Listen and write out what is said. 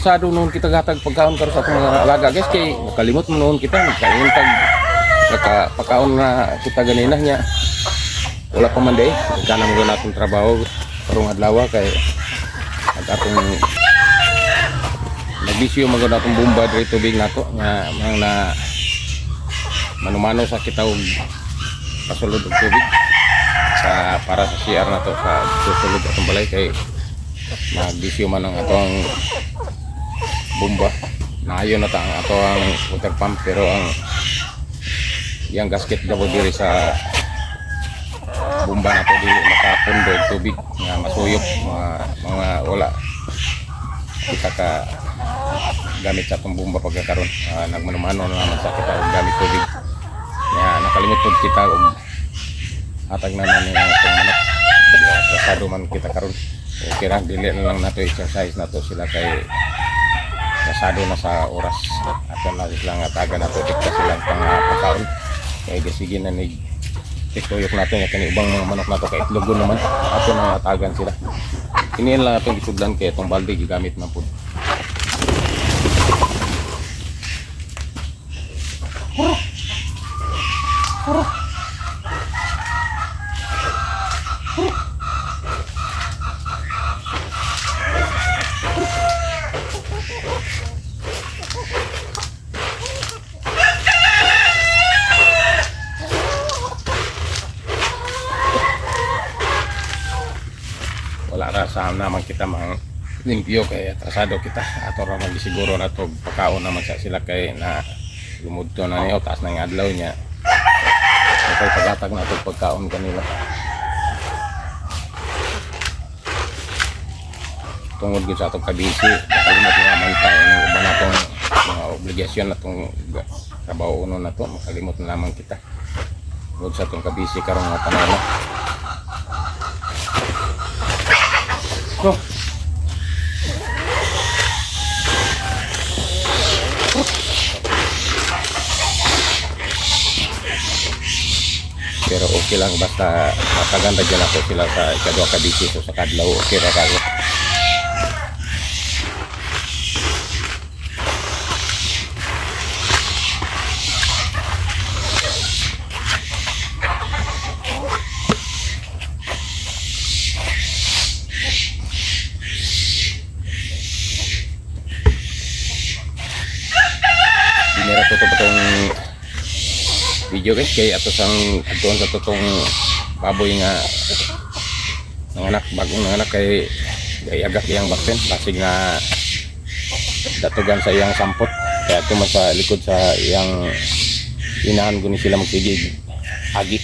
kasado noon kita gatag pagkaon karon sa atong mga alaga guys, kay nakalimot mo noon kita nagkain tag pagkaon na kita ganina niya. Wala pa man day, kana mo na atong trabaho karong adlaw kay atong nagbisyo magod atong bomba diri tubig nato nga na manumano sa kita og pasulod og tubig sa para sa CR nato sa susulod atong balay kay nagbisyo man ang atong bomba. Naayon na ta ang atong water pump pero ang yang gasket gabo diri sa bomba nato di makapundo og tubig nga masuyop mga wala kita ka gamit sa atong bomba pagkakaroon nagmanumano na naman sa kita og gamit tubig nga nakalimot pud kita og hatag na ni atong manok kasado man kita karon. Okay ra dili na lang nato exercise nato sila kay kasado na sa oras ato na sila nga taga nato dikta sila pang pagkaon kay sige na ni tiktoyok nato nga kani ubang mga manok nato kay itlogon naman ato na tagan sila. Iniin lang atong gitudlan kay itong balde gigamit man pud. Wala ra sa naman kita mang limpyo kay atrasado kita ato ra man siguro na to pagkaon naman sa sila kay na lumudto na niyo taas na ng adlaw niya kay pagatag na to pagkaon kanila tungod gyud sa atong kabisi makalimot naman tayo ng uban natong mga obligasyon natong trabaho uno na to makalimot na lamang kita tungod sa atong kabisi karong nga panahon. So, pero okay lang basta mataganda dyan ako sila sa ikadwa kabisi so sa kadlaw okay ra kayo. Dinira ko ito patong video guys kay ato sang atuan sa totong baboy nga nanganak bagong nanganak kay agak iyang bakten basig nga datugan sa iyang sampot kaya tuman sa likod sa iyang inahan guni sila magsigig agi.